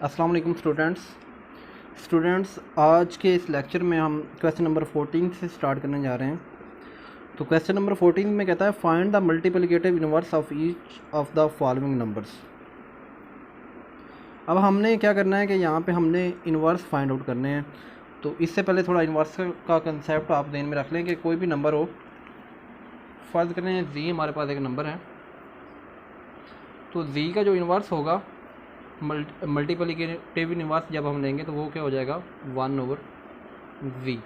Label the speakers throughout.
Speaker 1: अस्सलाम वालेकुम स्टूडेंट्स, आज के इस लेक्चर में हम क्वेश्चन नंबर 14 से स्टार्ट करने जा रहे हैं। तो क्वेश्चन नंबर 14 में कहता है find the multiplicative inverse of each of the following numbers. अब हमने क्या करना है कि यहाँ पे हमने इनवर्स फाइंड आउट करने हैं। तो इससे पहले थोड़ा इनवर्स का कंसेप्ट आप ध्यान में रख लें कि कोई भी नंबर हो, फ़र्ज़ करें जी हमारे पास एक नंबर है, तो जी का जो इनवर्स होगा मल्टीप्लिकेटिव इनवर्स जब हम लेंगे तो वो क्या हो जाएगा 1/v।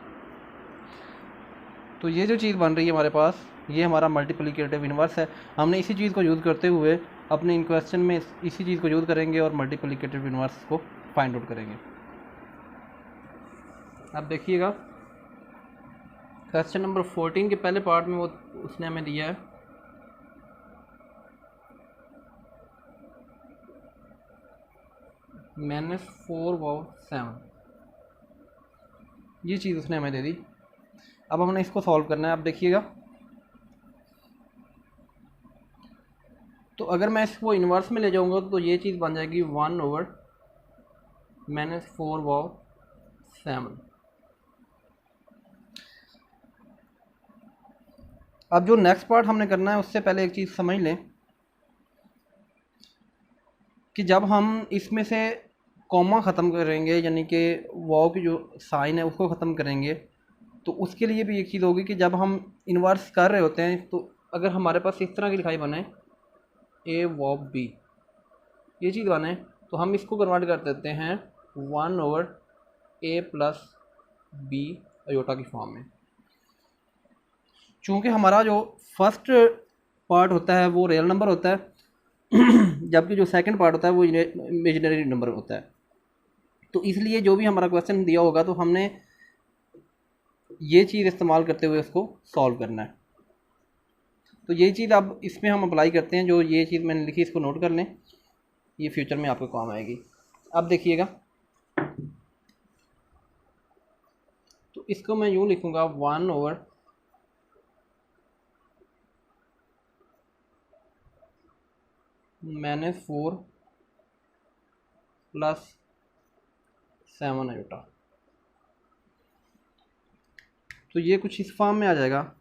Speaker 1: तो ये जो चीज़ बन रही है हमारे पास, ये हमारा मल्टीप्लिकेटिव इनवर्स है। हमने इसी चीज़ को यूज़ करते हुए अपने इन क्वेश्चन में इसी चीज़ को यूज़ करेंगे और मल्टीप्लिकेटिव इनवर्स को फाइंड आउट करेंगे। अब देखिएगा क्वेश्चन नंबर 14 के पहले पार्ट में वो उसने हमें दिया है -4/7, ये चीज़ उसने हमें दे दी। अब हमने इसको सॉल्व करना है। अब देखिएगा, तो अगर मैं इसको इन्वर्स में ले जाऊंगा तो ये चीज़ बन जाएगी 1/-4/7। अब जो नेक्स्ट पार्ट हमने करना है उससे पहले एक चीज़ समझ लें कि जब हम इसमें से कॉमा ख़त्म करेंगे, यानी कि वाव की जो साइन है उसको ख़त्म करेंगे, तो उसके लिए भी एक चीज़ होगी कि जब हम इन्वर्स कर रहे होते हैं तो अगर हमारे पास इस तरह की लिखाई बने a वाव b, ये चीज़ बने, तो हम इसको कन्वर्ट कर देते हैं 1/a+b अयोटा की फॉर्म में। चूँकि हमारा जो फर्स्ट पार्ट होता है वो रियल नंबर होता है जबकि जो सेकंड पार्ट होता है वो इमेजिनरी नंबर होता है। तो इसलिए जो भी हमारा क्वेश्चन दिया होगा तो हमने ये चीज़ इस्तेमाल करते हुए उसको सॉल्व करना है। तो ये चीज़ अब इसमें हम अप्लाई करते हैं। जो ये चीज़ मैंने लिखी इसको नोट कर लें, ये फ्यूचर में आपको काम आएगी। अब देखिएगा, तो इसको मैं यूँ लिखूँगा 1/-4+7 अयोटा। तो ये कुछ इस फॉर्म में आ जाएगा।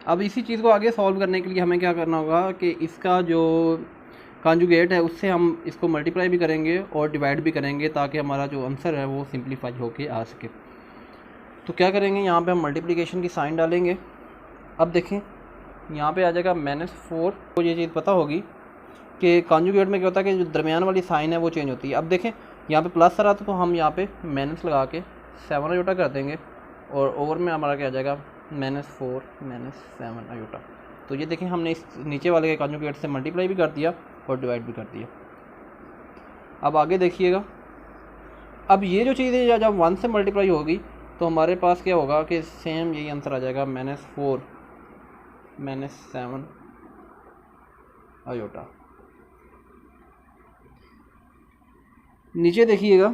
Speaker 1: अब इसी चीज़ को आगे सॉल्व करने के लिए हमें क्या करना होगा कि इसका जो कॉन्जुगेट है उससे हम इसको मल्टीप्लाई भी करेंगे और डिवाइड भी करेंगे ताकि हमारा जो आंसर है वो सिंप्लीफाई होके आ सके। तो क्या करेंगे, यहाँ पे हम मल्टीप्लिकेशन की साइन डालेंगे। अब देखें यहाँ पे आ जाएगा -4। तो ये चीज़ पता होगी कि कॉन्जुगेट में क्या होता है कि जो दरमियान वाली साइन है वो चेंज होती है। अब देखें यहाँ पे प्लस आ रहा था तो हम यहाँ पे माइनस लगा के 7 अयोटा कर देंगे और ओवर में हमारा क्या आ जाएगा -4-7 अयोटा। तो ये देखें हमने इस नीचे वाले के कॉन्जुगेट से मल्टीप्लाई भी कर दिया और डिवाइड भी कर दिया। अब आगे देखिएगा, अब ये जो चीज़ है जब 1 से मल्टीप्लाई होगी तो हमारे पास क्या होगा कि सेम यही आंसर आ जाएगा -4-7 अयोटा। नीचे देखिएगा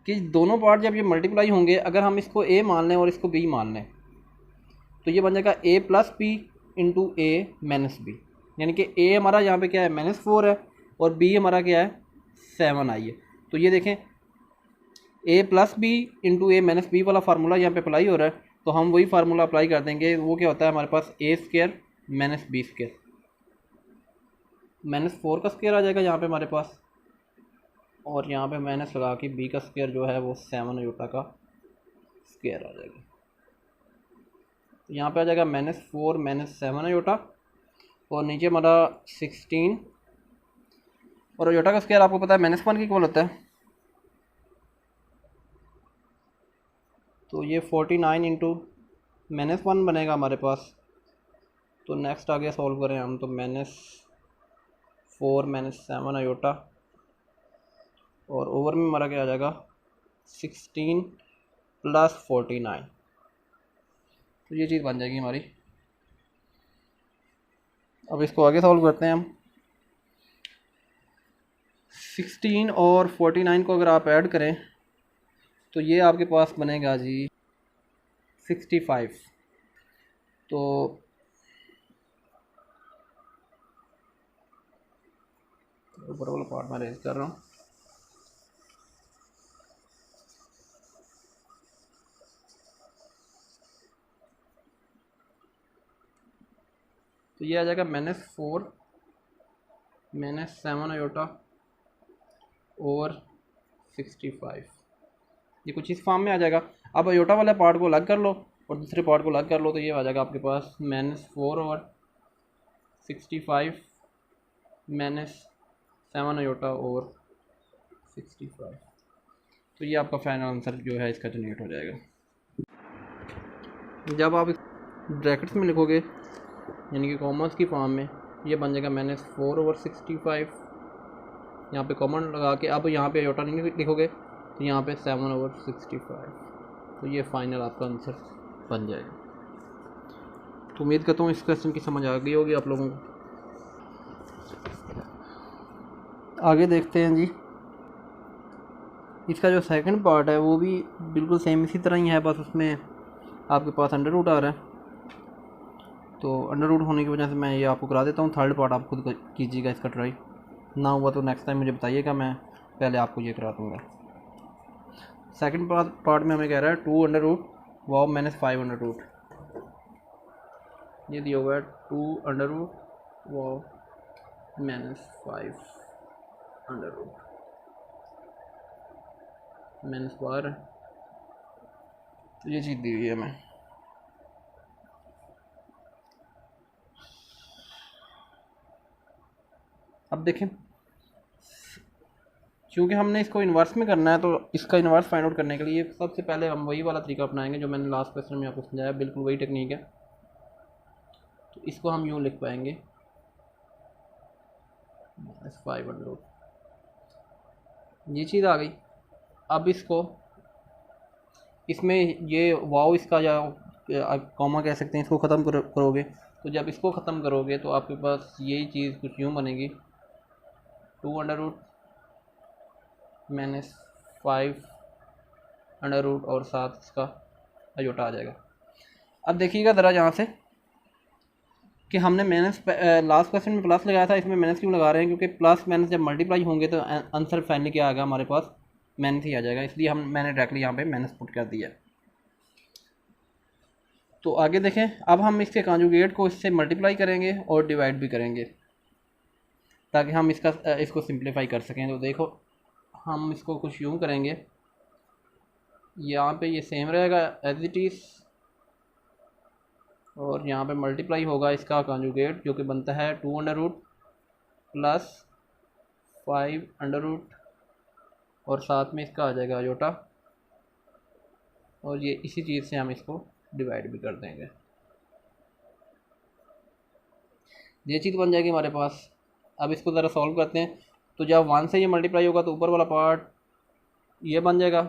Speaker 1: कि दोनों पार्ट जब ये मल्टीप्लाई होंगे, अगर हम इसको a मान लें और इसको b मान लें तो ये बन जाएगा a+b इंटू a-b, यानी कि a हमारा यहाँ पे क्या है -4 है और b हमारा क्या है 7 आई है। तो ये देखें a+b इंटू a-b वाला फार्मूला यहाँ पे अप्लाई हो रहा है, तो हम वही फार्मूला अप्लाई कर देंगे। वो क्या होता है हमारे पास a² - b², -4 का स्क्वायर आ जाएगा यहाँ पे हमारे पास, और यहाँ पे माइनस लगा के b का स्क्वायर जो है वो 7 अयोटा का स्क्वायर आ जाएगा। तो यहाँ पे आ जाएगा -4-7 अयोटा और नीचे हमारा 16, और अयोटा का स्क्वायर आपको पता है -1 के इक्वल होता है। तो ये 49 इंटू -1 बनेगा हमारे पास। तो नेक्स्ट आगे सॉल्व करें हम, तो -4-7 अयोटा और ओवर में हमारा क्या आ जाएगा 16 + 49। तो ये चीज़ बन जाएगी हमारी अब इसको आगे सॉल्व करते हैं हम। 16 और 49 को अगर आप ऐड करें तो ये आपके पास बनेगा जी 65। तो ऊपर वाला पार्ट मैं रेज कर रहा हूँ। तो ये आ जाएगा -4 -7 आयोटा और 65। ये कुछ इस फॉर्म में आ जाएगा। अब आयोटा वाले पार्ट को अलग कर लो और दूसरे पार्ट को अलग कर लो, तो ये आ जाएगा आपके पास -4 और 65 -7 आयोटा और 65। तो ये आपका फाइनल आंसर जो है इसका जनरेट हो जाएगा। जब आप ब्रैकेट्स में लिखोगे यानी कि कॉमर्स की फॉर्म में, ये बन जाएगा -4 ओवर 65। यहाँ पे कॉमन लगा के अब यहाँ पे आयोटा नहीं लिखोगे तो यहाँ पे 7 ओवर 65। तो ये फाइनल आपका आंसर बन जाएगा। तो उम्मीद करता हूँ इस क्वेश्चन की समझ आ गई होगी आप लोगों को। आगे देखते हैं जी। इसका जो सेकंड पार्ट है वो भी बिल्कुल सेम इसी तरह ही है, बस उसमें आपके पास अंडर रूट आ रहा है। तो अंडर रूट होने की वजह से मैं ये आपको करा देता हूँ। थर्ड पार्ट आप खुद कीजिएगा इसका ट्राई, ना हुआ तो नेक्स्ट टाइम मुझे बताइएगा, मैं पहले आपको ये करा दूँगा। सेकंड पार्ट में हमें कह रहा है 2 अंडर रूट वाव -5 अंडर रूट। ये दिया हुआ है 2 अंडर रूट वाव -5 अंडर रूट -12। तो ये चीज़ दी हुई है हमें। अब देखें, क्योंकि हमने इसको इन्वर्स में करना है तो इसका इन्वर्स फाइंड आउट करने के लिए सबसे पहले हम वही वाला तरीका अपनाएंगे जो मैंने लास्ट क्वेश्चन में आपको समझाया, बिल्कुल वही टेक्निक है। तो इसको हम यूँ लिख पाएंगे -5 अंडर रूट, ये चीज़ आ गई। अब इसको इसमें ये वाव इसका या कॉमा कह सकते हैं, इसको ख़त्म करोगे। तो जब इसको ख़त्म करोगे तो आपके पास यही चीज़ कुछ यूँ बनेगी 2 अंडर रूट -5 अंडर रूट और साथ इसका आयोटा आ जाएगा। अब देखिएगा ज़रा यहाँ से कि हमने माइनस लास्ट क्वेश्चन में प्लस लगाया था, इसमें माइनस क्यों लगा रहे हैं? क्योंकि प्लस माइनस जब मल्टीप्लाई होंगे तो आंसर फाइनली क्या आएगा हमारे पास, माइनस ही आ जाएगा। इसलिए मैंने डायरेक्टली यहाँ पे माइनस पुट कर दिया। तो आगे देखें, अब हम इसके कॉन्जुगेट को इससे मल्टीप्लाई करेंगे और डिवाइड भी करेंगे ताकि हम इसको सिंप्लीफाई कर सकें। तो देखो हम इसको कुछ यूँ करेंगे, यहाँ पे ये सेम रहेगा एज इट इज़, और यहाँ पे मल्टीप्लाई होगा इसका कॉन्जुगेट जो कि बनता है 2 under root plus 5 under root और साथ में इसका आ जाएगा आयोटा, और ये इसी चीज़ से हम इसको डिवाइड भी कर देंगे। ये चीज़ बन जाएगी हमारे पास। अब इसको ज़रा सॉल्व करते हैं। तो जब 1 से ये मल्टीप्लाई होगा तो ऊपर वाला पार्ट ये बन जाएगा,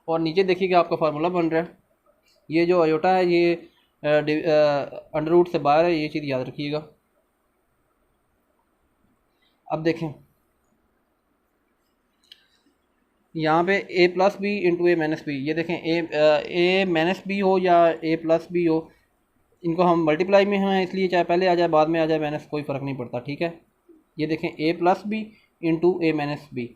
Speaker 1: और नीचे देखिएगा आपका फार्मूला बन रहा है। ये जो आयोटा है ये अंडर रूट से बाहर है, ये चीज़ याद रखिएगा। अब देखें यहाँ पे a plus B into A minus B, ये देखें ए माइनस बी हो या a प्लस बी हो, इनको हम मल्टीप्लाई में हैं इसलिए चाहे पहले आ जाए बाद में आ जाए माइनस कोई फ़र्क नहीं पड़ता, ठीक है। ये देखें a plus B into A minus B,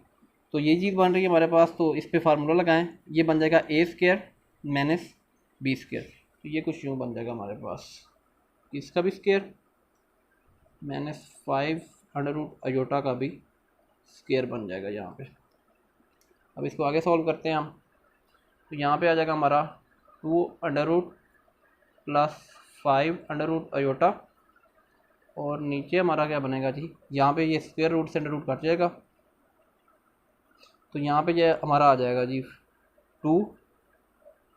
Speaker 1: तो ये चीज़ बन रही है हमारे पास। तो इस पर फार्मूला लगाएं, ये बन जाएगा a square minus B square. तो ये कुछ यूँ बन जाएगा हमारे पास, इसका भी स्क्वायर -5 अंडर रूट आयोटा का भी स्क्वायर बन जाएगा यहाँ पे। अब इसको आगे सॉल्व करते हैं हम। तो यहाँ पे आ जाएगा हमारा 2 under root plus 5 under root iota, और नीचे हमारा क्या बनेगा जी, यहाँ पे ये स्क्वायर रूट से अंडर रूट कट जाएगा, तो यहाँ पे ये हमारा आ जाएगा जी 2,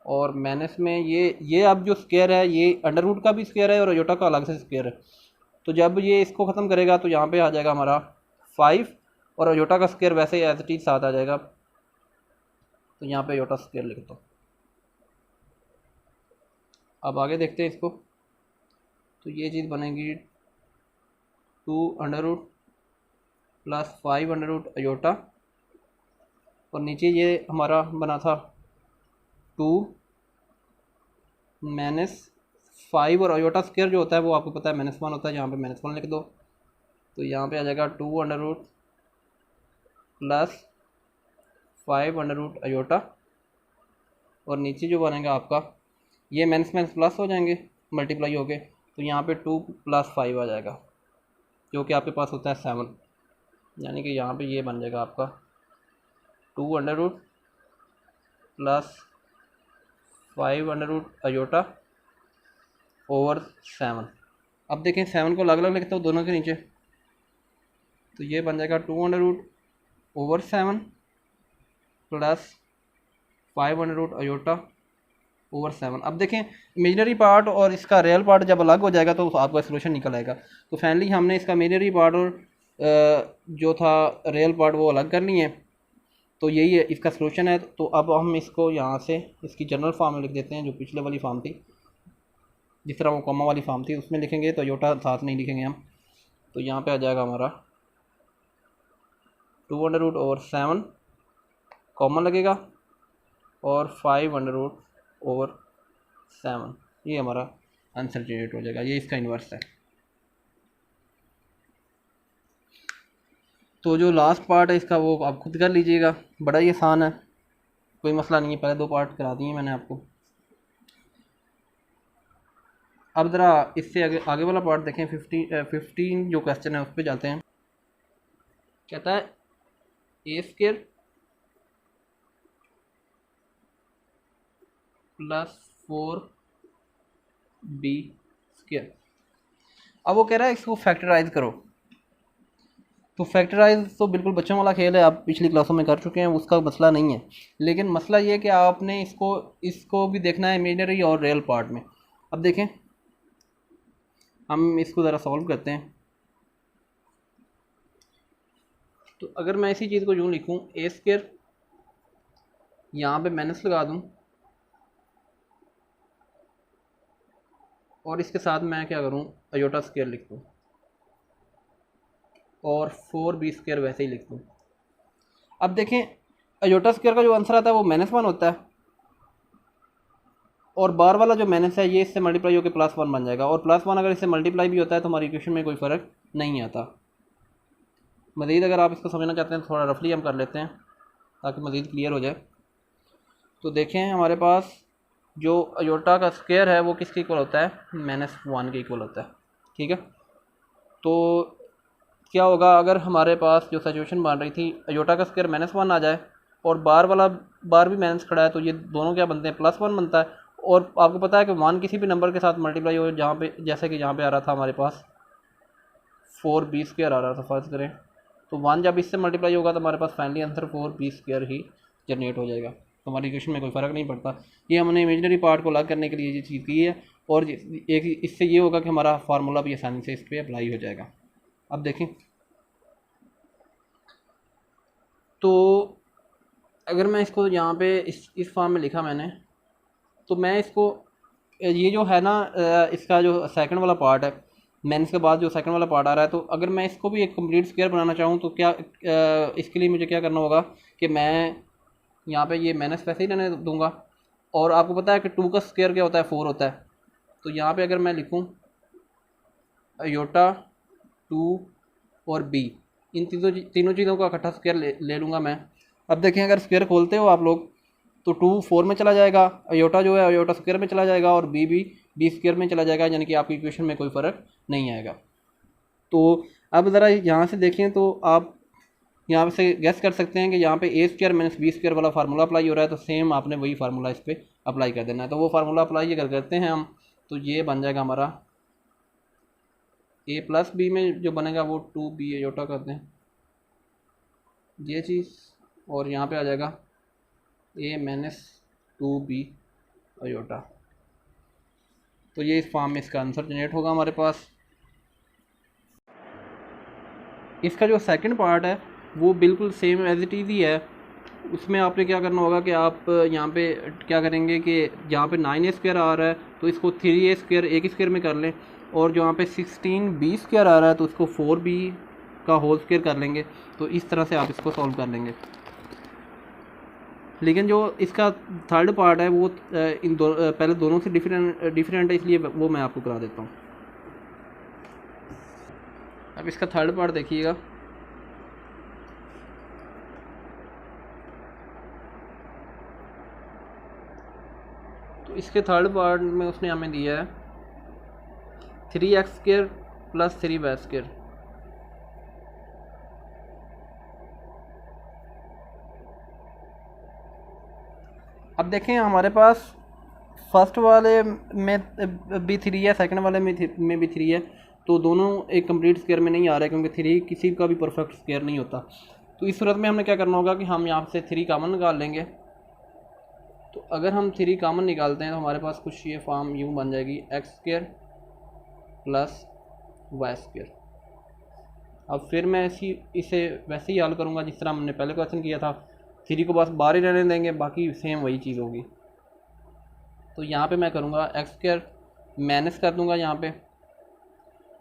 Speaker 1: और माइनस में ये अब जो स्क्वायर है ये अंडर रूट का भी स्क्वायर है और आयोटा का अलग से स्क्वायर है। तो जब ये इसको ख़त्म करेगा तो यहाँ पे आ जाएगा हमारा 5, और आयोटा का स्क्वायर वैसे ही एज इट इज़ साथ आ जाएगा। तो यहाँ पे आयोटा स्क्वायर लिखता हूँ। अब आगे देखते हैं इसको। तो ये चीज़ बनेगी 2 under root plus 5 under root iota, और नीचे ये हमारा बना था 2 माइनस 5, और अयोटा स्क्वायर जो होता है वो आपको पता है -1 होता है, यहाँ पे -1 लिख दो। तो यहाँ पे आ जाएगा 2 under root plus 5 under root iota, और नीचे जो बनेगा आपका ये माइनस प्लस हो जाएंगे मल्टीप्लाई हो गए, तो यहाँ पे 2 + 5 आ जाएगा, जो कि आपके पास होता है 7, यानी कि यहाँ पे ये बन जाएगा आपका 2 under root plus 5 under root iota over 7। अब देखें 7 को अलग अलग लिखता हूँ दोनों के नीचे, तो ये बन जाएगा 2 under root over 7 plus 5 under root iota over 7। अब देखें इमेजिनरी पार्ट और इसका रियल पार्ट जब अलग हो जाएगा तो आपका सोल्यूशन निकल आएगा। तो फाइनली हमने इसका इमेजिनरी पार्ट और जो था रियल पार्ट वो अलग करनी है, तो यही है इसका सोल्यूशन है। तो अब हम इसको यहाँ से इसकी जनरल फॉर्म में लिख देते हैं, जो पिछले वाली फॉर्म थी, जिस तरह वो कॉमा वाली फॉर्म थी उसमें लिखेंगे, तो अयोटा साथ नहीं लिखेंगे हम। तो यहाँ पे आ जाएगा हमारा 2 अंडर रूट ओवर 7 कॉमन लगेगा, और 5 अंडर रूट ओवर 7, ये हमारा आंसर जनरेट हो जाएगा। ये इसका इन्वर्स है। तो जो लास्ट पार्ट है इसका वो आप खुद कर लीजिएगा, बड़ा ही आसान है, कोई मसला नहीं है। पहले 2 पार्ट करा दिए मैंने आपको। अब ज़रा इससे आगे वाला पार्ट देखें। 15 जो क्वेश्चन है उस पर जाते हैं। कहता है a² प्लस 4b²। अब वो कह रहा है इसको फैक्टराइज करो। तो फैक्टराइज तो बिल्कुल बच्चों वाला खेल है, आप पिछली क्लासों में कर चुके हैं, उसका मसला नहीं है। लेकिन मसला ये है कि आपने इसको भी देखना है इमेजिनरी और रियल पार्ट में। अब देखें हम इसको ज़रा सॉल्व करते हैं। तो अगर मैं इसी चीज़ को यूँ लिखूँ a², यहाँ पे माइनस लगा दूँ, और इसके साथ मैं क्या करूँ अयोटा स्क्वायर लिख दूँ, और 4b² वैसे ही लिख दूँ। अब देखें अयोटा स्क्वायर का जो आंसर आता है वो -1 होता है, और बार वाला जो माइनस है ये इससे मल्टीप्लाई होकर +1 बन जाएगा, और +1 अगर इससे मल्टीप्लाई भी होता है तो हमारी इक्वेशन में कोई फ़र्क नहीं आता। मज़ीद अगर आप इसको समझना चाहते हैं तो थोड़ा रफली हम कर लेते हैं ताकि मज़ीद क्लियर हो जाए। तो देखें हमारे पास जो अयोटा का स्क्वायर है वो किसके इक्वल होता है, -1 के इक्वल होता है। ठीक है, तो क्या होगा अगर हमारे पास जो सिचुएशन बन रही थी अयोटा का स्क्वायर -1 आ जाए और बार वाला बार भी माइनस खड़ा है, तो ये दोनों क्या बनते हैं +1 बनता है। और आपको पता है कि 1 किसी भी नंबर के साथ मल्टीप्लाई हो, जहाँ पे जैसे कि यहाँ पे आ रहा था हमारे पास 4b² आ रहा था फ़र्ज़ करें, तो 1 जब इससे मल्टीप्लाई होगा तो हमारे पास फाइनली आंसर 4b² ही जनरेट हो जाएगा। तो हमारी इक्वेशन में कोई फ़र्क नहीं पड़ता। ये हमने इमेजिनरी पार्ट को अलग करने के लिए ये चीज़ की है, और एक इससे ये होगा कि हमारा फार्मूला भी आसानी से इस पर अप्लाई हो जाएगा। अब देखें तो अगर मैं इसको यहाँ पे इस फॉर्म में लिखा मैंने, तो मैं इसको ये जो है ना इसका जो सेकंड वाला पार्ट है, माइनस के बाद जो सेकंड वाला पार्ट आ रहा है, तो अगर मैं इसको भी एक कंप्लीट स्क्वायर बनाना चाहूँ तो क्या इसके लिए मुझे क्या करना होगा कि मैं यहाँ पे ये माइनस वैसे ही रहने दूँगा। और आपको पता है कि 2 का स्क्वायर क्या होता है, 4 होता है। तो यहाँ पे अगर मैं लिखूँ अयोटा 2 और b, इन तीनों चीज़ों का इकट्ठा स्क्वायर ले लूँगा मैं। अब देखें अगर स्क्वायर खोलते हो आप लोग तो 2 4 में चला जाएगा, अयोटा जो है अयोटा स्क्वायर में चला जाएगा, और b भी b² में चला जाएगा, यानी कि आपकी इक्वेशन में कोई फ़र्क नहीं आएगा। तो अब ज़रा यहाँ से देखें तो आप यहाँ से गेस कर सकते हैं कि यहाँ पे a² - b² वाला फार्मूला अप्लाई हो रहा है, तो सेम आपने वही फार्मूला इस पर अप्लाई कर देना है। तो वो फार्मूला अप्लाई अगर करते हैं हम तो ये बन जाएगा हमारा a + b में जो बनेगा वो 2b अयोटा करते हैं ये चीज़, और यहाँ पे आ जाएगा a - 2b अयोटा। तो ये इस फॉर्म में इसका आंसर जनरेट होगा हमारे पास। इसका जो सेकंड पार्ट है वो बिल्कुल सेम एज इट इज़ ही है, उसमें आपने क्या करना होगा कि आप यहाँ पे क्या करेंगे कि जहाँ पे 9a² आ रहा है तो इसको 3a² एक स्क्वायर में कर लें, और जो यहाँ पे 16b² आ रहा है तो उसको 4b का होल स्क्वायर कर लेंगे। तो इस तरह से आप इसको सॉल्व कर लेंगे। लेकिन जो इसका थर्ड पार्ट है वो पहले दोनों से डिफरेंट है, इसलिए वो मैं आपको करा देता हूँ। अब इसका थर्ड पार्ट देखिएगा। तो इसके थर्ड पार्ट में उसने हमें दिया है 3x² + 3y²। अब देखें हमारे पास फर्स्ट वाले में भी 3 है, सेकंड वाले में भी 3 है, तो दोनों एक कंप्लीट स्क्वायर में नहीं आ रहा है, क्योंकि 3 किसी का भी परफेक्ट स्क्वायर नहीं होता। तो इस सूरत में हमने क्या करना होगा कि हम यहाँ से 3 कॉमन निकाल लेंगे। तो अगर हम 3 कॉमन निकालते हैं तो हमारे पास कुछ ये फॉर्म यूँ बन जाएगी x² + y²। अब फिर मैं इसे वैसे ही हल करूँगा जिस तरह हमने पहले क्वेश्चन किया था। 3 को बस बाहर ही रहने देंगे, बाकी सेम वही चीज़ होगी। तो यहाँ पे मैं करूँगा x² माइनस कर दूँगा, यहाँ पे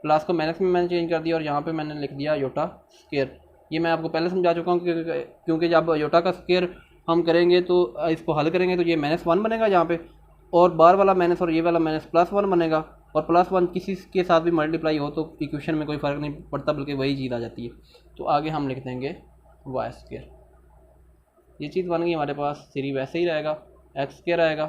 Speaker 1: प्लस को माइनस में मैंने चेंज कर दिया, और यहाँ पे मैंने लिख दिया अयोटा स्क्वायर। ये मैं आपको पहले समझा चुका हूँ क्योंकि जब अयोटा का स्क्वायर हम करेंगे तो इसको हल करेंगे तो ये -1 बनेगा यहाँ पे, और बाहर वाला माइनस और ये वाला माइनस +1 बनेगा, और +1 किसी के साथ भी मल्टीप्लाई हो तो इक्वेशन में कोई फ़र्क नहीं पड़ता, बल्कि वही चीज़ आ जाती है। तो आगे हम लिख देंगे y²। ये चीज़ बन गई हमारे पास। 3 वैसे ही रहेगा, x² आएगा।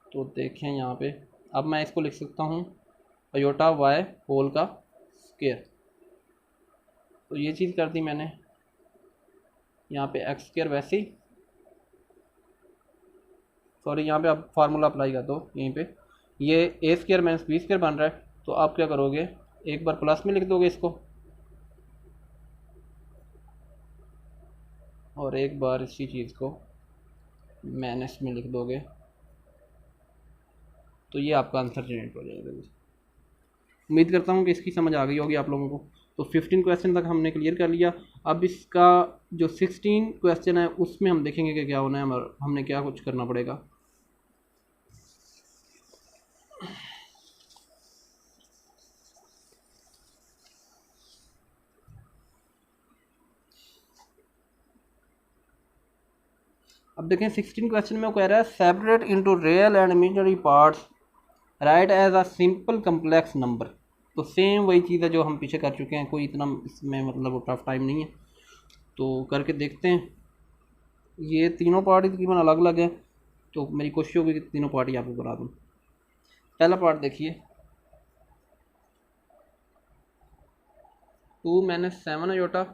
Speaker 1: तो देखें यहाँ पे, अब मैं इसको लिख सकता हूँ अयोटा y होल का स्क्वायर। तो ये चीज़ कर दी मैंने। यहाँ पे x² वैसे ही, सॉरी यहाँ पे आप फार्मूला अप्लाई कर दो। यहीं पे ये a² - b² बन रहा है, तो आप क्या करोगे, एक बार प्लस में लिख दोगे इसको, और एक बार इसी चीज़ को माइनस में लिख दोगे, तो ये आपका आंसर जनरेट हो जाएगा। उम्मीद करता हूँ कि इसकी समझ आ गई होगी आप लोगों को। तो 15 क्वेश्चन तक हमने क्लियर कर लिया। अब इसका जो 16 क्वेश्चन है उसमें हम देखेंगे कि क्या होना है, हमने क्या कुछ करना पड़ेगा। अब देखें 16 क्वेश्चन में वो कह रहा है separate into real and imaginary parts, right as a simple complex number. तो सेम वही चीज़ है जो हम पीछे कर चुके हैं, कोई इतना इसमें मतलब टफ टाइम नहीं है। तो करके देखते हैं। ये तीनों पार्ट तकरीबन अलग अलग है, तो मेरी कोशिश होगी कि तीनों पार्ट ही आपको करा दूँ। पहला पार्ट देखिए, 2 - 7 अयोटा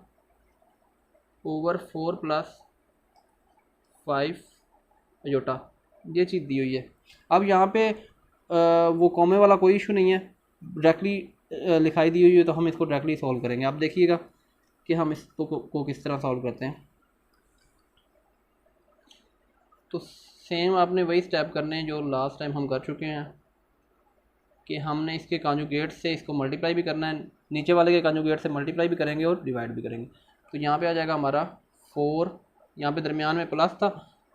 Speaker 1: ओवर 4 + 5 अयोटा, ये चीज़ दी हुई है। अब यहाँ पे वो कॉमे वाला कोई इशू नहीं है, डायरेक्टली लिखाई दी हुई है, तो हम इसको डायरेक्टली सॉल्व करेंगे। आप देखिएगा कि हम इसको को किस तरह सॉल्व करते हैं। तो सेम आपने वही स्टेप करने हैं जो लास्ट टाइम हम कर चुके हैं, कि हमने इसके कॉन्जुगेट से इसको मल्टीप्लाई भी करना है, नीचे वाले के कॉन्जुगेट से मल्टीप्लाई भी करेंगे और डिवाइड भी करेंगे। तो यहाँ पे आ जाएगा हमारा 4, यहाँ पे दरमियान में प्लस था,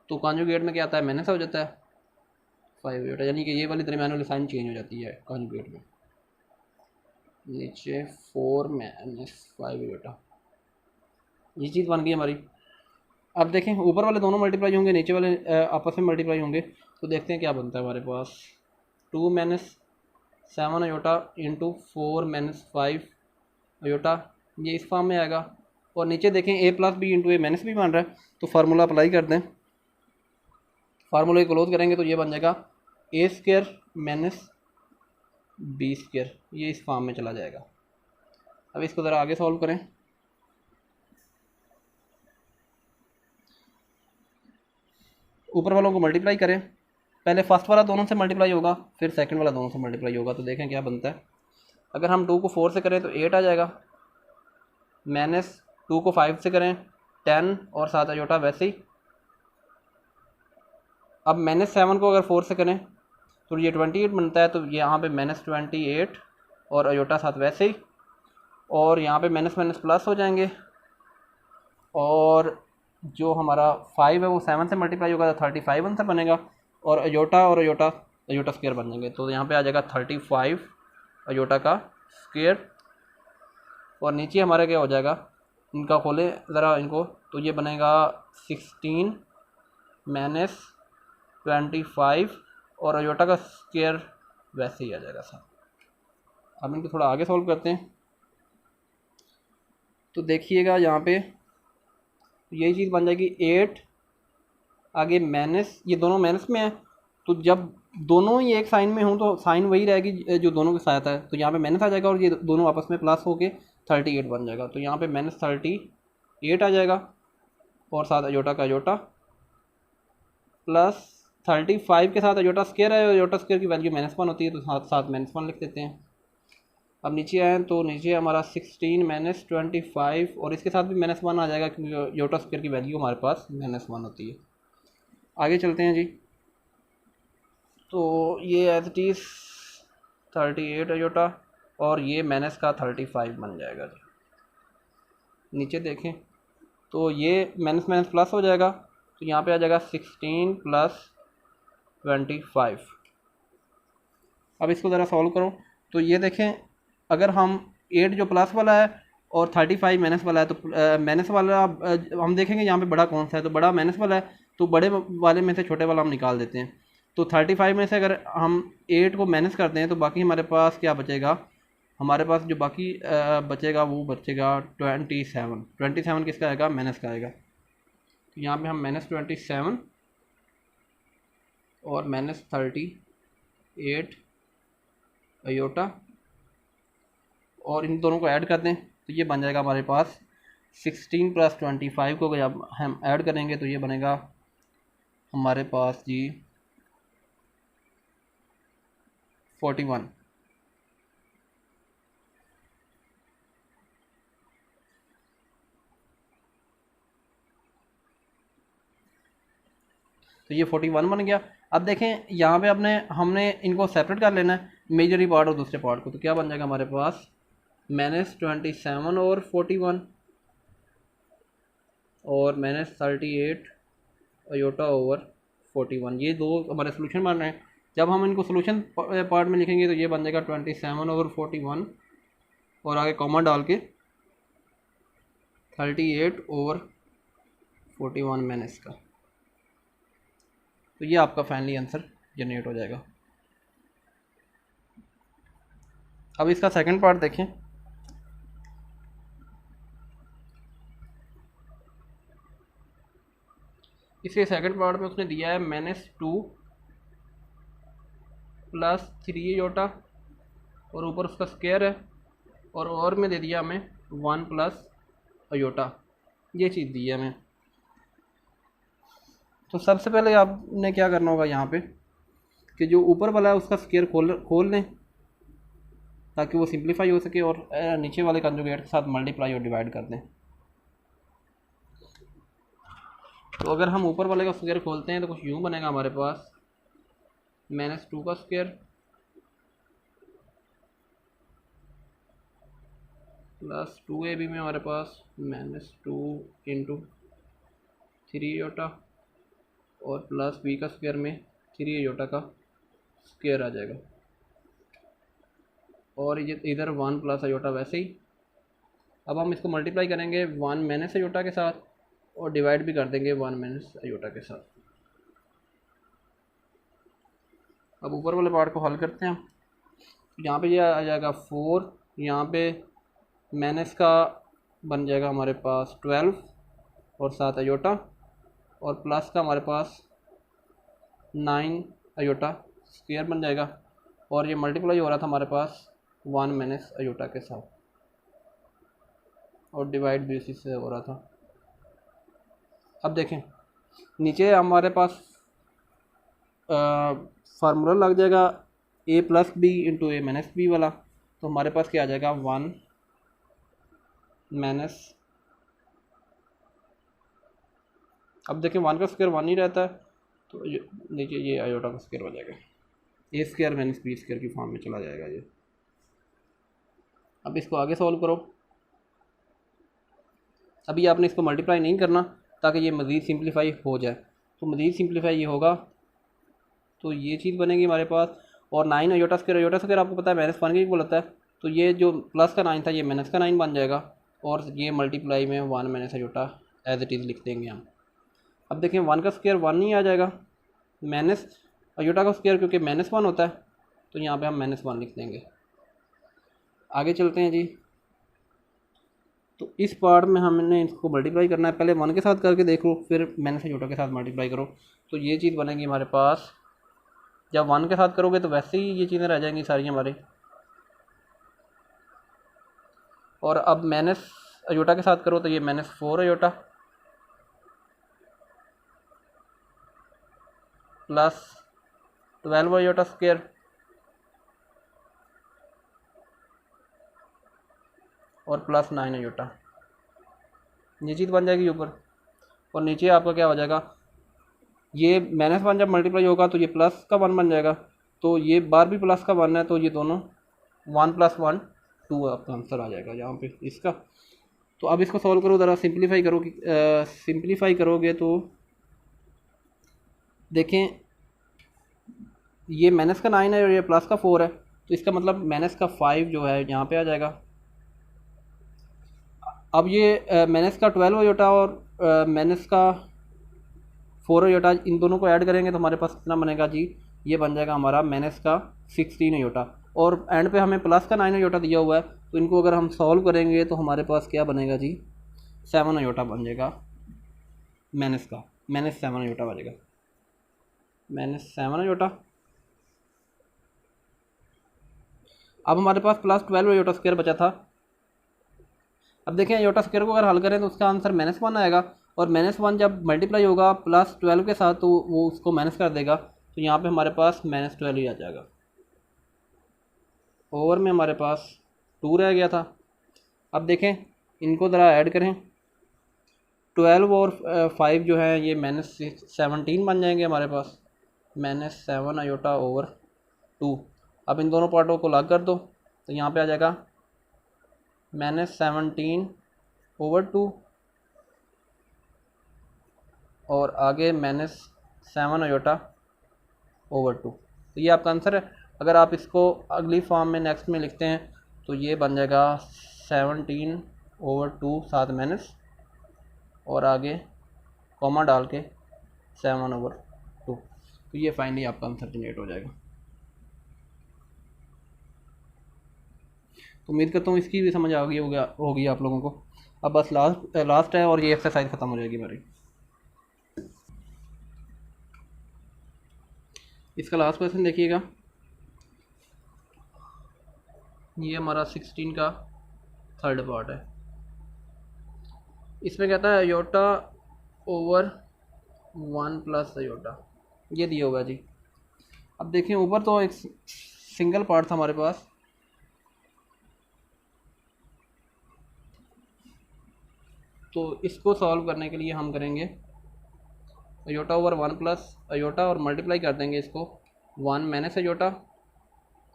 Speaker 1: तो कॉन्जुगेट में क्या आता है, माइनस हो जाता है 5 अयोटा, यानी कि ये वाली दरमियान वाली साइन चेंज हो जाती है कॉन्जुगेट में। नीचे 4 - 5 अयोटा, ये चीज़ बन गई हमारी। अब देखें ऊपर वाले दोनों मल्टीप्लाई होंगे, नीचे वाले आपस में मल्टीप्लाई होंगे, तो देखते हैं क्या बनता है हमारे पास। 2 - 7 अयोटा इंटू 4 - 5 अयोटा, ये इस फॉर्म में आएगा। और नीचे देखें a + b into a - b बन रहा है, तो फार्मूला अप्लाई कर दें। फार्मूले को क्लोज करेंगे तो ये बन जाएगा a² - b², ये इस फॉर्म में चला जाएगा। अब इसको ज़रा आगे सॉल्व करें। ऊपर वालों को मल्टीप्लाई करें, पहले फर्स्ट वाला दोनों से मल्टीप्लाई होगा, फिर सेकंड वाला दोनों से मल्टीप्लाई होगा। तो देखें क्या बनता है। अगर हम 2 को 4 से करें तो 8 आ जाएगा, -2 को 5 से करें 10 और 7 अयोटा वैसे ही। अब -7 को अगर 4 से करें तो ये 28 बनता है, तो यहाँ पे -28 और अयोटा 7 वैसे ही, और यहाँ पे माइनस माइनस प्लस हो जाएंगे, और जो हमारा 5 है वो 7 से मल्टीप्लाई होगा तो 35 आंसर बनेगा, और अयोटा और अयोटा अयोटा स्क्वायर बन जाएंगे। तो यहाँ पे आ जाएगा 35 अयोटा का स्क्वायर, और नीचे हमारा क्या हो जाएगा, इनका खोले ज़रा इनको, तो ये बनेगा 16 माइनस 25 और अयोटा का स्क्वायर वैसे ही आ जाएगा सर। अब इनको थोड़ा आगे सॉल्व करते हैं। तो देखिएगा यहाँ पे यही चीज़ बन जाएगी 8 आगे माइनस, ये दोनों माइनस में है, तो जब दोनों ही एक साइन में हों तो साइन वही रहेगी जो दोनों के साथ है, तो यहाँ पे माइनस आ जाएगा और ये दोनों आपस में प्लस होके 38 बन जाएगा। तो यहाँ पे -38 आ जाएगा, और साथ अयोटा का अयोटा प्लस 35 के साथ अयोटा स्क्वायर है, अयोटा स्क्वायर की वैल्यू -1 होती है, तो साथ साथ -1 लिख देते हैं। अब नीचे आए तो नीचे हमारा 16 माइनस 25 और इसके साथ भी -1 आ जाएगा क्योंकि अयोटा स्क्वायर की वैल्यू हमारे पास -1 होती है। आगे चलते हैं जी। तो ये एज इट इज़ 38 अयोटा और ये माइनस का 35 बन जाएगा जी। नीचे देखें तो ये माइनस माइनस प्लस हो जाएगा, तो यहाँ पे आ जाएगा 16 प्लस 25। अब इसको ज़रा सॉल्व करो तो ये देखें, अगर हम 8 जो प्लस वाला है और 35 माइनस वाला है, तो माइनस वाला हम देखेंगे यहाँ पे बड़ा कौन सा है, तो बड़ा माइनस वाला है, तो बड़े वाले में से छोटे वाला हम निकाल देते हैं। तो 35 में से अगर हम 8 को माइनस करते हैं तो बाकी हमारे पास क्या बचेगा, हमारे पास जो बाकी बचेगा वो बचेगा 27 किसका आएगा, माइनस का आएगा। तो यहाँ पे हम -27 और -38 अयोटा और इन दोनों को ऐड कर दें तो ये बन जाएगा हमारे पास 16 प्लस 25 को जब हम ऐड करेंगे तो ये बनेगा हमारे पास जी 41। तो ये 41 बन गया। अब देखें यहाँ पे हमने इनको सेपरेट कर लेना है, मेजर पार्ट और दूसरे पार्ट को, तो क्या बन जाएगा हमारे पास -27 और 41 और -38 अयोटा ओवर 41, ये दो हमारे सोल्यूशन बन रहे हैं। जब हम इनको सोल्यूशन पार्ट में लिखेंगे तो ये बन जाएगा 27 ओवर 41 और आगे कॉमा डाल के 38 ओवर 41 माइनस का, तो ये आपका फाइनली आंसर जनरेट हो जाएगा। अब इसका सेकंड पार्ट देखें। इसके सेकंड पार्ट में उसने दिया है -2 प्लस 3 अयोटा और ऊपर उसका स्क्वायर है, और में दे दिया हमें 1 प्लस अयोटा, ये चीज़ दी है हमें। तो सबसे पहले आपने क्या करना होगा यहाँ पे कि जो ऊपर वाला है उसका स्क्वायर खोल लें ताकि वो सिंप्लीफाई हो सके, और नीचे वाले कंजुगेट के साथ मल्टीप्लाई और डिवाइड कर दें। तो अगर हम ऊपर वाले का स्क्वायर खोलते हैं तो कुछ यूँ बनेगा हमारे पास -2 का स्क्वायर प्लस 2ab में हमारे पास -2 इंटू 3 अयोटा और प्लस b का स्क्वायर में 3 अयोटा का स्क्वायर आ जाएगा, और ये इधर 1 प्लस अयोटा वैसे ही। अब हम इसको मल्टीप्लाई करेंगे 1 माइनस अयोटा के साथ और डिवाइड भी कर देंगे 1 माइनस अयोटा के साथ। अब ऊपर वाले पार्ट को हल करते हैं। यहाँ पे ये आ जाएगा 4, यहाँ पे माइनस का बन जाएगा हमारे पास 12 और 7 अयोटा, और प्लस का हमारे पास 9 अयोटा स्क्वायर बन जाएगा, और ये मल्टीप्लाई हो रहा था हमारे पास 1 माइनस अयोटा के साथ, और डिवाइड भी उसी से हो रहा था। अब देखें नीचे हमारे पास फार्मूला लग जाएगा a plus B into A minus B वाला, तो हमारे पास क्या आ जाएगा 1 माइनस, अब देखें 1 का स्क्वायर 1 ही रहता है, तो नीचे ये अयोटा का स्क्वायर हो जाएगा, ए स्क्वायर माइनस बी स्क्वायर की फॉर्म में चला जाएगा ये। अब इसको आगे सॉल्व करो। अभी आपने इसको मल्टीप्लाई नहीं करना ताकि ये मज़ीद सिंप्लीफाई हो जाए। तो मज़ीद सिंप्लीफाई ये होगा तो ये चीज़ बनेगी हमारे पास। और 9 अयोटा स्क्वायर आपको पता है -1 के इक्वल होता है, तो ये जो प्लस का 9 था ये माइनस का 9 बन जाएगा, और ये मल्टीप्लाई में 1 minus iota as it is लिख देंगे हम। अब देखें 1 का स्क्वायर 1 नहीं आ जाएगा, माइनस अयोटा का स्क्वायर क्योंकि -1 होता है, तो यहाँ पे हम -1 लिख देंगे। आगे चलते हैं जी। तो इस पार्ट में हमने इसको मल्टीप्लाई करना है, पहले 1 के साथ करके देख लो, फिर माइनस अयोटा के साथ मल्टीप्लाई करो, तो ये चीज़ बनेगी हमारे पास। जब 1 के साथ करोगे तो वैसे ही ये चीज़ें रह जाएंगी सारी हमारी। और अब माइनस अयोटा के साथ करो तो ये -4 अयोटा प्लस 12 अयोटा स्क्वायर और प्लस 9 अयोटा, ये चीज़ बन जाएगी ऊपर। और नीचे आपका क्या हो जाएगा, ये -1 जब मल्टीप्लाई होगा तो ये प्लस का 1 बन जाएगा, तो ये बार भी प्लस का 1 है, तो ये दोनों 1 + 1 2 आपका आंसर आ जाएगा यहाँ पे इसका। तो अब इसको सॉल्व करो ज़रा, सिंप्लीफाई करो कि सिंप्लीफाई करोगे तो देखें ये माइनस का 9 है और ये प्लस का 4 है, तो इसका मतलब माइनस का 5 जो है यहाँ पे आ जाएगा। अब ये माइनस का 12 अयोटा और माइनस का 4 अयोटा, इन दोनों को ऐड करेंगे तो हमारे पास कितना बनेगा जी, ये बन जाएगा हमारा माइनस का 16 अयोटा, और एंड पे हमें प्लस का 9 अयोटा दिया हुआ है, तो इनको अगर हम सॉल्व करेंगे तो हमारे पास क्या बनेगा जी, 7 अयोटा बन जाएगा माइनस का, -7 अयोटा बनेगा, -7 अयोटा। अब हमारे पास प्लस 12 अयोटा स्क्वायर बचा था। अब देखें अयोटा स्क्वायर को अगर हल करें तो उसका आंसर -1 आएगा, और -1 जब मल्टीप्लाई होगा प्लस 12 के साथ तो वो उसको माइनस कर देगा, तो यहाँ पे हमारे पास -12 ही आ जाएगा। ओवर में हमारे पास 2 रह गया था। अब देखें इनको ज़रा ऐड करें, 12 और 5 जो है ये -17 बन जाएंगे हमारे पास, -7 अयोटा ओवर 2। अब इन दोनों पार्टों को लग कर दो तो यहाँ पे आ जाएगा -17 ओवर 2 और आगे -7 अयोटा ओवर 2। तो ये आपका आंसर है। अगर आप इसको अगली फॉर्म में नेक्स्ट में लिखते हैं तो ये बन जाएगा 17 ओवर 2 साथ माइनस और आगे कॉमा डाल के 7 ओवर 2। तो ये फाइनली आपका आंसर जनरेट हो जाएगा। तो उम्मीद करता हूँ इसकी भी समझ आ गई होगी आप लोगों को। अब बस लास्ट है और ये एक्सरसाइज ख़त्म हो जाएगी हमारी। इसका लास्ट क्वेश्चन देखिएगा, ये हमारा 16 का थर्ड पार्ट है। इसमें कहता है अयोटा ओवर 1 + अयोटा, ये दिया होगा जी। अब देखें ऊपर तो एक सिंगल पार्ट था हमारे पास, तो इसको सॉल्व करने के लिए हम करेंगे अयोटा ओवर 1 + अयोटा और मल्टीप्लाई कर देंगे इसको 1 माइनस अयोटा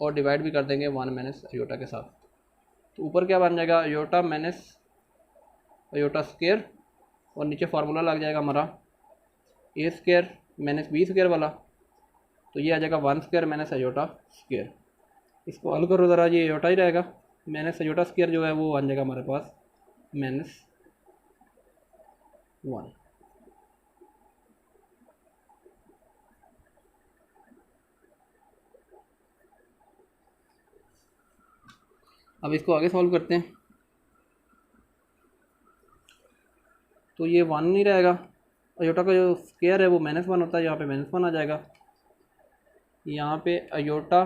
Speaker 1: और डिवाइड भी कर देंगे 1 माइनस अयोटा के साथ। तो ऊपर क्या बन जाएगा, अयोटा माइनस अयोटा स्क्वायर, और नीचे फार्मूला लग जाएगा हमारा a square minus b square वाला, तो ये आ जाएगा 1 स्क्वायर माइनस अयोटा स्क्वायर। इसको हल करो ज़रा, ये अयोटा ही रहेगा, माइनस अयोटा स्क्वायर जो है वो बन जाएगा हमारे पास -1। अब इसको आगे सॉल्व करते हैं, तो ये 1 नहीं रहेगा, अयोटा का जो स्क्वायर है वो -1 होता है, यहाँ पे -1 आ जाएगा, यहाँ पे अयोटा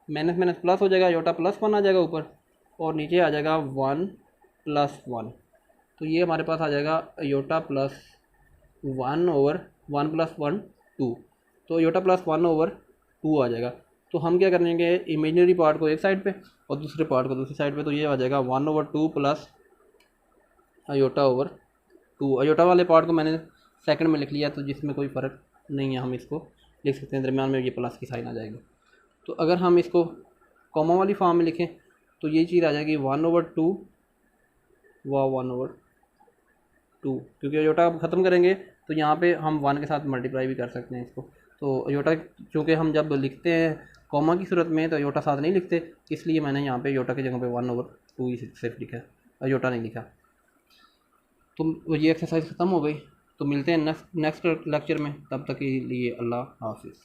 Speaker 1: माइनस माइनस प्लस हो जाएगा, अयोटा +1 आ जाएगा ऊपर, और नीचे आ जाएगा 1 + 1, तो ये हमारे पास आ जाएगा अयोटा +1 ओवर 1 + 1 2, तो अयोटा +1 ओवर 2 आ जाएगा। तो हम क्या करेंगे, इमेजिनरी पार्ट को एक साइड पे और दूसरे पार्ट को दूसरी साइड पे, तो ये आ जाएगा 1 over 2 plus iota over 2। Iota वाले पार्ट को मैंने सेकंड में लिख लिया, तो जिसमें कोई फ़र्क नहीं है, हम इसको लिख सकते हैं, दरम्यान में ये प्लस की साइन आ जाएगी। तो अगर हम इसको कॉमा वाली फॉर्म में लिखें तो ये चीज़ आ जाएगी 1 ओवर 2 व 1 ओवर 2, क्योंकि अयोटा ख़त्म करेंगे तो यहाँ पे हम 1 के साथ मल्टीप्लाई भी कर सकते हैं इसको। तो अयोटा चूँकि हम जब लिखते हैं कॉमा की सूरत में तो अयोटा साथ नहीं लिखते, इसलिए मैंने यहाँ पे अयोटा की जगह पे 1/2 ही सिर्फ लिखा है, अयोटा नहीं लिखा। तो ये एक्सरसाइज ख़त्म हो गई। तो मिलते हैं नेक्स्ट लेक्चर में, तब तक के लिए अल्लाह हाफिज़।